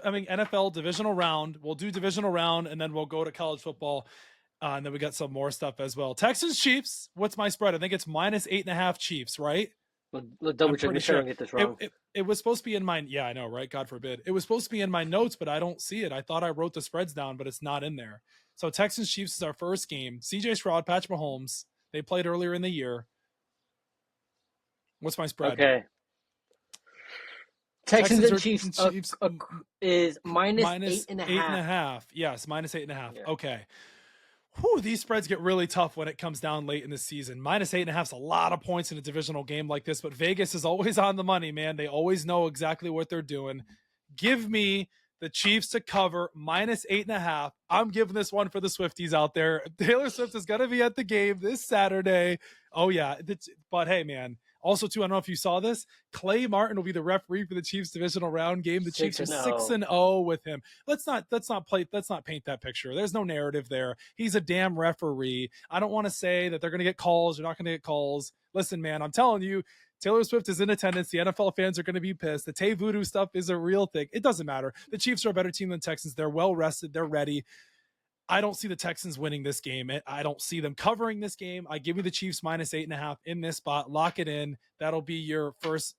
NFL Divisional Round. We'll do Divisional Round, and then we'll go to college football. And then we got some more stuff as well. Texans Chiefs. What's my spread? I think it's -8.5 Chiefs, right? We'll double check. Make sure I don't get this wrong. It was supposed to be in my, yeah, I know, right? God forbid. It was supposed to be in my notes, but I don't see it. I thought I wrote the spreads down, but it's not in there. So Texans Chiefs is our first game. CJ Stroud, Patrick Mahomes. They played earlier in the year. What's my spread? Okay. Texans and Chiefs is -8.5. Yes, -8.5. Yeah. Okay. Whew, these spreads get really tough when it comes down late in the season. -8.5 is a lot of points in a divisional game like this, but Vegas is always on the money, man. They always know exactly what they're doing. Give me the Chiefs to cover -8.5. I'm giving this one for the Swifties out there. Taylor Swift is going to be at the game this Saturday. Oh, yeah. But hey, man. Also, too, I don't know if you saw this. Clay Martin will be the referee for the Chiefs divisional round game. The Chiefs are 6-0 with him. Let's not paint that picture. There's no narrative there. He's a damn referee. I don't want to say that they're going to get calls. They're not going to get calls. Listen, man, I'm telling you, Taylor Swift is in attendance. The NFL fans are going to be pissed. The Tay Voodoo stuff is a real thing. It doesn't matter. The Chiefs are a better team than Texans. They're well rested. They're ready. I don't see the Texans winning this game. I don't see them covering this game. I give you the Chiefs -8.5 in this spot. Lock it in. That'll be your first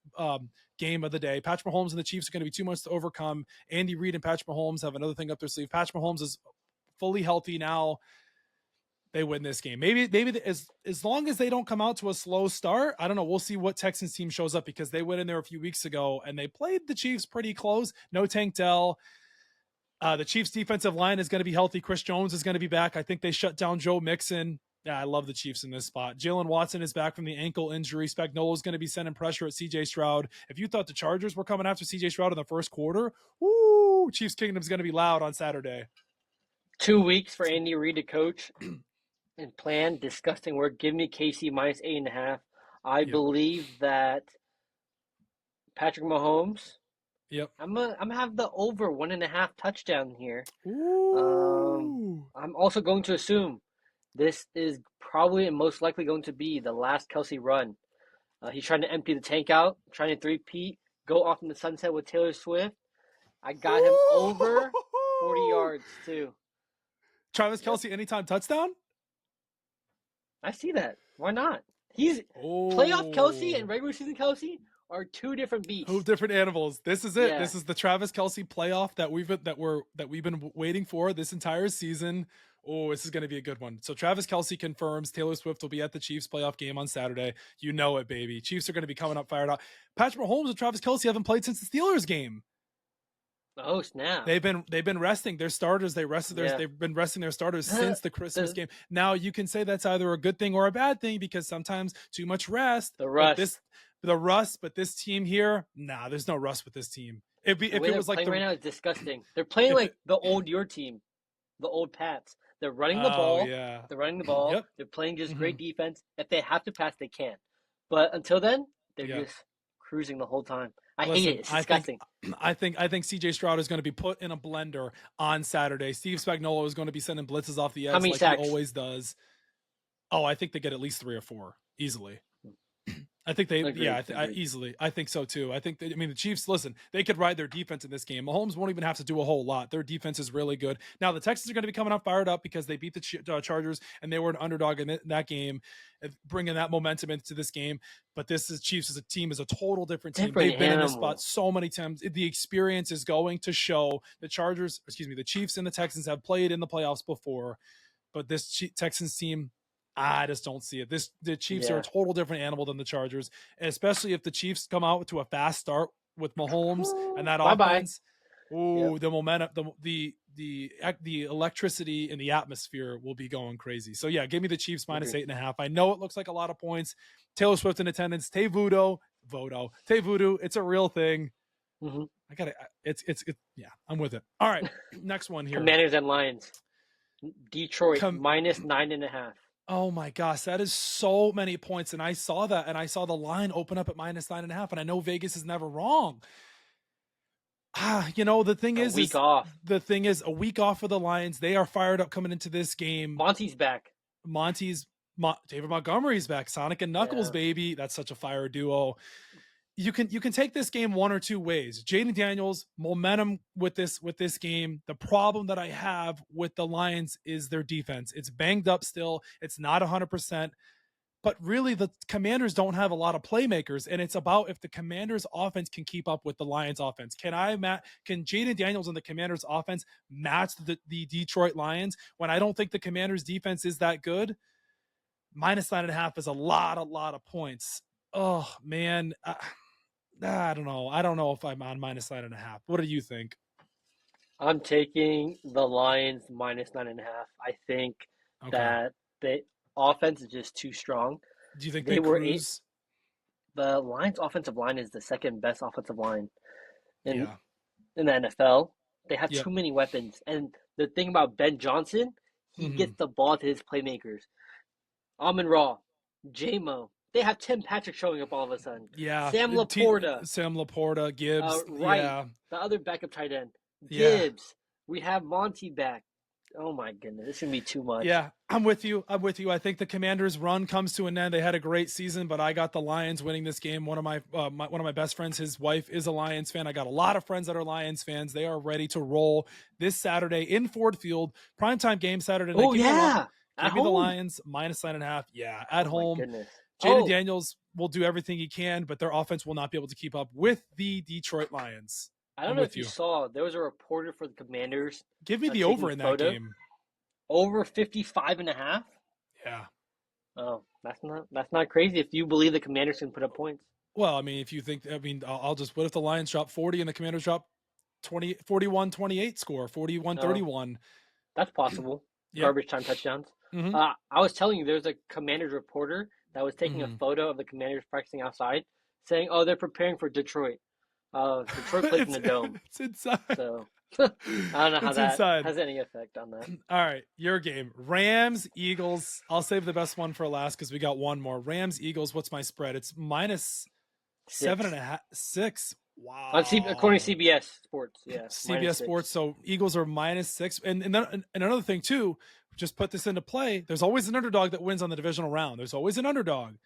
game of the day. Patrick Mahomes and the Chiefs are going to be too much to overcome. Andy Reid and Patrick Mahomes have another thing up their sleeve. Patrick Mahomes is fully healthy now. They win this game. Maybe as long as they don't come out to a slow start, I don't know. We'll see what Texans team shows up because they went in there a few weeks ago and they played the Chiefs pretty close. No Tank Dell. The Chiefs defensive line is going to be healthy. Chris Jones is going to be back. I think they shut down Joe Mixon. Yeah, I love the Chiefs in this spot. Jalen Watson is back from the ankle injury. Spagnuolo is going to be sending pressure at CJ Stroud. If you thought the Chargers were coming after CJ Stroud in the first quarter, woo, Chiefs Kingdom is going to be loud on Saturday. 2 weeks for Andy Reid to coach and plan. Disgusting work. Give me KC -8.5. I believe that Patrick Mahomes. Yep. I'm gonna have the over 1.5 touchdown here. Ooh. I'm also going to assume this is probably and most likely going to be the last Kelsey run. He's trying to empty the tank out, trying to three-peat, go off in the sunset with Taylor Swift. I got him over 40 yards too. Travis Kelce anytime touchdown? I see that. Why not? He's playoff Kelsey and regular season Kelsey are two different beasts. Two different animals. This is it. Yeah. This is the Travis Kelce playoff that we've been waiting for this entire season. Oh, this is going to be a good one. So Travis Kelce confirms Taylor Swift will be at the Chiefs playoff game on Saturday. You know it, baby. Chiefs are going to be coming up fired up. Patrick Mahomes and Travis Kelce haven't played since the Steelers game. Oh snap! They've been resting their starters. They've been resting their starters since the Christmas game. Now you can say that's either a good thing or a bad thing because sometimes too much rest. But this team here, nah, there's no rust with this team. If it was like right now, it's disgusting. They're playing like your team, the old Pats. They're running the ball. Yeah. They're running the ball. Yep. They're playing just great defense. If they have to pass, they can. But until then, they're just cruising the whole time. I hate it. It's disgusting. I think CJ Stroud is going to be put in a blender on Saturday. Steve Spagnuolo is going to be sending blitzes off the edge like sacks? He always does. Oh, I think they get at least 3 or 4 easily. I think they, easily. I think so too. The Chiefs, listen, they could ride their defense in this game. Mahomes won't even have to do a whole lot. Their defense is really good. Now the Texans are going to be coming up fired up because they beat the Chargers and they were an underdog in that game, bringing that momentum into this game. But Chiefs as a team is a total different team. They've been in this spot so many times. The experience is going to show. The Chiefs and the Texans have played in the playoffs before, but this Texans team, I just don't see it. The Chiefs are a total different animal than the Chargers, especially if the Chiefs come out to a fast start with Mahomes and that offense. Ooh, the momentum, the electricity in the atmosphere will be going crazy. So yeah, give me the Chiefs -8.5. I know it looks like a lot of points. Taylor Swift in attendance. Tay Voodoo. It's a real thing. Mm-hmm. I'm with it. All right, next one here. Commanders and Lions. Detroit -9.5. Oh my gosh, that is so many points. And I saw that, and I saw the line open up at -9.5. And I know Vegas is never wrong. The thing is, a week off for the Lions. They are fired up coming into this game. Monty's back. David Montgomery's back. Sonic and Knuckles, baby. That's such a fire duo. you can take this game one or two ways. Jaden Daniels, momentum with this game. The problem that I have with the Lions is their defense. It's banged up still. It's not 100%. But really, the Commanders don't have a lot of playmakers, and it's about if the Commanders' offense can keep up with the Lions' offense. Can Jaden Daniels and the Commanders' offense match the Detroit Lions when I don't think the Commanders' defense is that good? -9.5 is a lot of points. Oh man, I don't know. I don't know if I'm on -9.5. What do you think? I'm taking the Lions -9.5. I think that the offense is just too strong. Do you think they cruise? The Lions' offensive line is the second best offensive line in the NFL. They have too many weapons. And the thing about Ben Johnson, he gets the ball to his playmakers. Munroe, J-Mo. They have Tim Patrick showing up all of a sudden. Yeah. Sam Laporta, Gibbs. The other backup tight end. Gibbs. We have Monty back. Oh my goodness, this is gonna be too much. Yeah, I'm with you. I think the Commanders' run comes to an end. They had a great season, but I got the Lions winning this game. One of my best friends, his wife is a Lions fan. I got a lot of friends that are Lions fans. They are ready to roll this Saturday in Ford Field, primetime game Saturday night. Oh yeah, give me the Lions -9.5. Yeah, at home. Jaden Daniels will do everything he can, but their offense will not be able to keep up with the Detroit Lions. I don't know if you saw, there was a reporter for the Commanders. Give me the over in that game. Over 55.5? Yeah. Oh, that's not crazy if you believe the Commanders can put up points. Well, I mean, if you think, what if the Lions drop 40 and the Commanders drop 41-28 score, 41-31? That's possible. Garbage time touchdowns. I was telling you, there's a Commanders reporter that was taking a photo of the Commanders practicing outside saying, oh, they're preparing for Detroit. Detroit plays in the dome. It's inside. So I don't know how that has any effect on that. All right, your game. Rams, Eagles. I'll save the best one for last because we got one more. Rams, Eagles. What's my spread? It's -7.5, 6. Wow. According to CBS Sports, yeah. CBS Sports. So Eagles are -6. And then another thing too, just put this into play. There's always an underdog that wins on the divisional round. There's always an underdog.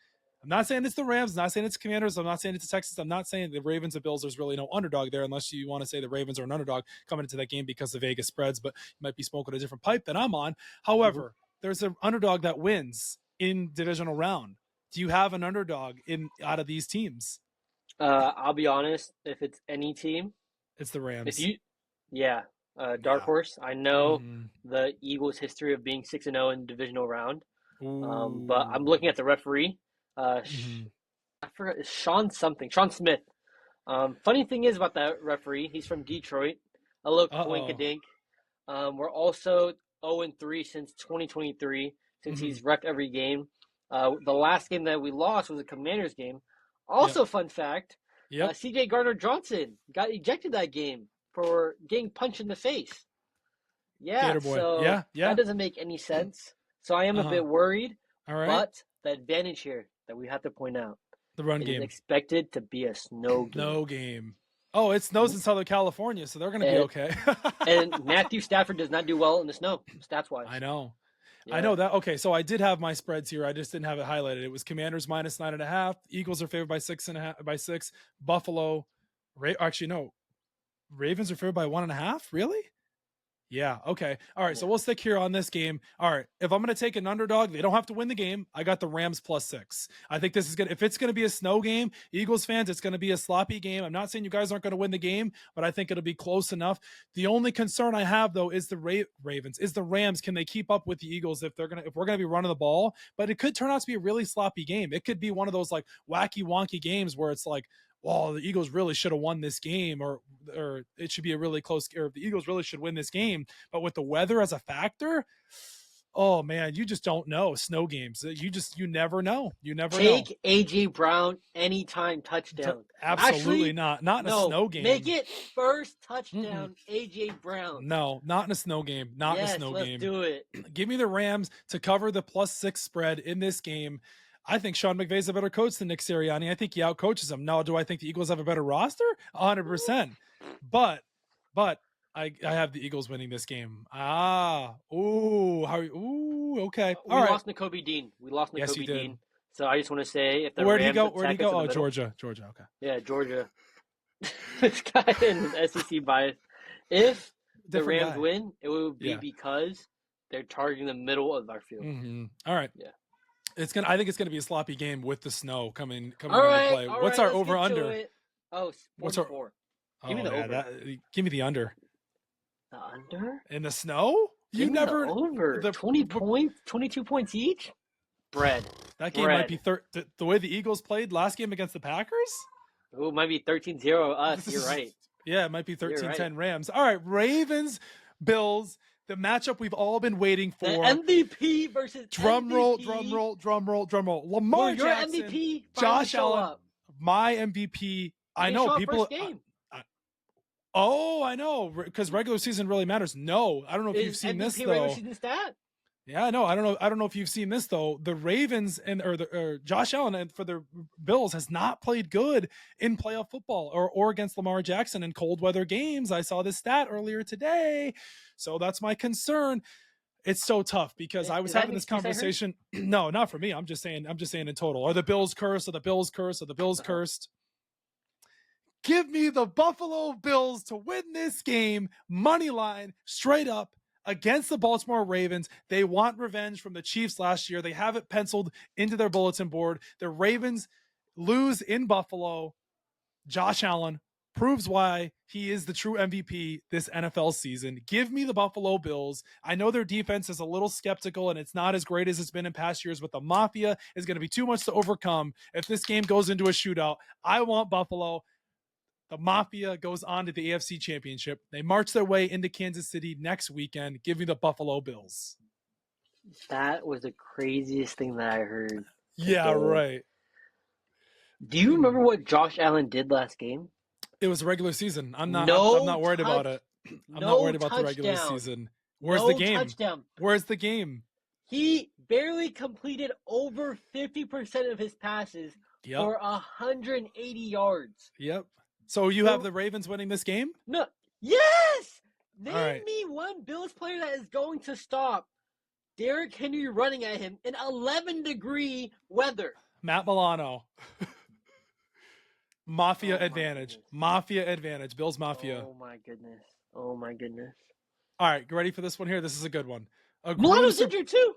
I'm not saying it's the Rams. I'm not saying it's Commanders. I'm not saying it's the Texans. I'm not saying the Ravens and Bills. There's really no underdog there unless you want to say the Ravens are an underdog coming into that game because of Vegas spreads, but you might be smoking a different pipe than I'm on. However, there's an underdog that wins in divisional round. Do you have an underdog out of these teams? I'll be honest. If it's any team, it's the Rams. Dark horse. I know the Eagles' history of being 6-0 in divisional round, but I'm looking at the referee. I forgot, Sean Smith. Funny thing is about that referee, he's from Detroit. A little coinkadink. We're also 0-3 since 2023, since he's wrecked every game. The last game that we lost was a Commanders game. Also, fun fact, CJ Gardner-Johnson got ejected that game for getting punched in the face. Yeah, so that doesn't make any sense. So I am a bit worried. All right. But the advantage here that we have to point out, the run game, is expected to be a snow game. No game. Oh, it snows in Southern California, so they're going to be okay. And Matthew Stafford does not do well in the snow, stats-wise. I know. Yeah. I know that. Okay, so I did have my spreads here. I just didn't have it highlighted. It was Commanders -9.5. Eagles are favored by 6. Buffalo. Ravens are favored by 1.5. Really? Yeah. Okay. All right. So we'll stick here on this game. All right. If I'm going to take an underdog, they don't have to win the game. I got the Rams +6. I think this is if it's going to be a snow game, Eagles fans, it's going to be a sloppy game. I'm not saying you guys aren't going to win the game, but I think it'll be close enough. The only concern I have though is the Rams. Can they keep up with the Eagles if we're going to be running the ball? But it could turn out to be a really sloppy game. It could be one of those like wacky wonky games where it's like, well, the Eagles really should have won this game, or it should be a really close, or the Eagles really should win this game. But with the weather as a factor, oh man, you just don't know. Snow games, you never know. You never take A.J. Brown anytime touchdown. Absolutely not in a snow game. Make it first touchdown, A.J. Brown. No, not in a snow game. Not in a snow game. Let's do it. Give me the Rams to cover the +6 spread in this game. I think Sean McVay's a better coach than Nick Sirianni. I think he outcoaches him. Now, do I think the Eagles have a better roster? 100%. But I have the Eagles winning this game. Okay. We lost Nakobe Dean. Yes, you did. So I just want to say if the Where'd he Rams go? attack Where'd he us go? in the Oh, middle, Georgia. Okay. yeah, Georgia. This guy in his SEC bias. If the Different Rams guy. win, it will be Yeah. because they're targeting the middle of our field. All right. Yeah. I think it's gonna be a sloppy game with the snow coming All into right, play. all What's right, our let's over get to under? it. Oh, What's our 44. Give me the yeah, over. give me the under. The under? In the snow? Give You me never the over. 20 points, 22 points each? Bread. That game might be the way the Eagles played last game against the Packers? Oh, it might be 13-0 us. You're right. Yeah, it might be You're 13-10 right. Rams. All right, Ravens, Bills, the matchup we've all been waiting for. The MVP versus drum MVP. roll. Lamar Well, your Jackson, MVP Josh Allen, up. my MVP. I know people. First game. I know, because regular season really matters. No, I don't know if you've seen MVP this regular though. season stat? Yeah, I know. I don't know if you've seen this though. The Ravens or Josh Allen and for the Bills has not played good in playoff football or against Lamar Jackson in cold weather games. I saw this stat earlier today, so that's my concern. It's so tough because I was having this conversation. No, not for me. I'm just saying in total. Are the Bills cursed? Are the Bills cursed? Are the Bills cursed? Give me the Buffalo Bills to win this game, money line, straight up against the Baltimore Ravens. They want revenge from the Chiefs last year. They have it penciled into their bulletin board. The Ravens lose in Buffalo. Josh Allen proves why he is the true MVP this NFL season. Give me the Buffalo Bills. I know their defense is a little skeptical and it's not as great as it's been in past years, but the Mafia is going to be too much to overcome. If this game goes into a shootout, I want Buffalo. The Mafia goes on to the AFC Championship. They march their way into Kansas City next weekend. Give me the Buffalo Bills. That was the craziest thing that I heard. Yeah, right. Do you remember what Josh Allen did last game? It was regular season. I'm not worried about it. I'm not worried about the regular season. Where's the game? Touchdown. Where's the game? He barely completed over 50% of his passes for 180 yards. Yep. So you have the Ravens winning this game? No. Yes! Name me one Bills player that is going to stop Derrick Henry running at him in 11-degree weather. Matt Milano. Mafia advantage. Goodness. Mafia advantage. Bills Mafia. Oh, my goodness. Oh, my goodness. All right. You ready for this one here? This is a good one. Milano's injured too.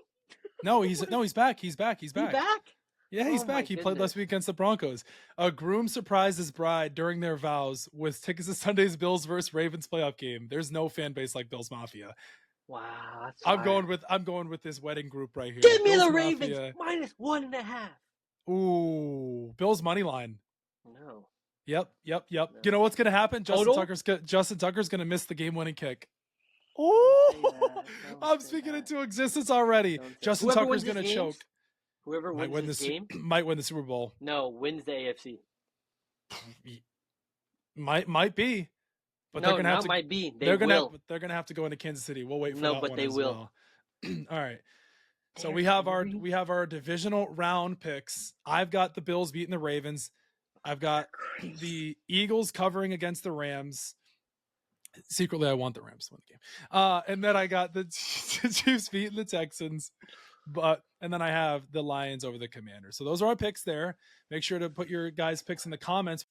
No, he's back. He's back. He's back? Yeah, he's back. He played last week against the Broncos. A groom surprised his bride during their vows with tickets to Sunday's Bills versus Ravens playoff game. There's no fan base like Bills Mafia. Wow, that's I'm going with this wedding group right here. Give me Bills the Mafia. Ravens -1.5. Ooh, Bills money line. No. Yep. No. You know what's gonna happen? Total? Justin Tucker's gonna miss the game-winning kick. Oh, I'm speaking into existence already. Justin Tucker's gonna choke. Whoever wins this game might win the Super Bowl. No, wins the AFC. Might be, but no, they're gonna have to. Might be. They're gonna have to go into Kansas City. We'll wait for that one. No, but they will. Well. All right. So we have our divisional round picks. I've got the Bills beating the Ravens. I've got the Eagles covering against the Rams. Secretly, I want the Rams to win the game. And then I got the Chiefs beating the Texans. And then I have the Lions over the Commanders. So those are our picks there. Make sure to put your guys' picks in the comments.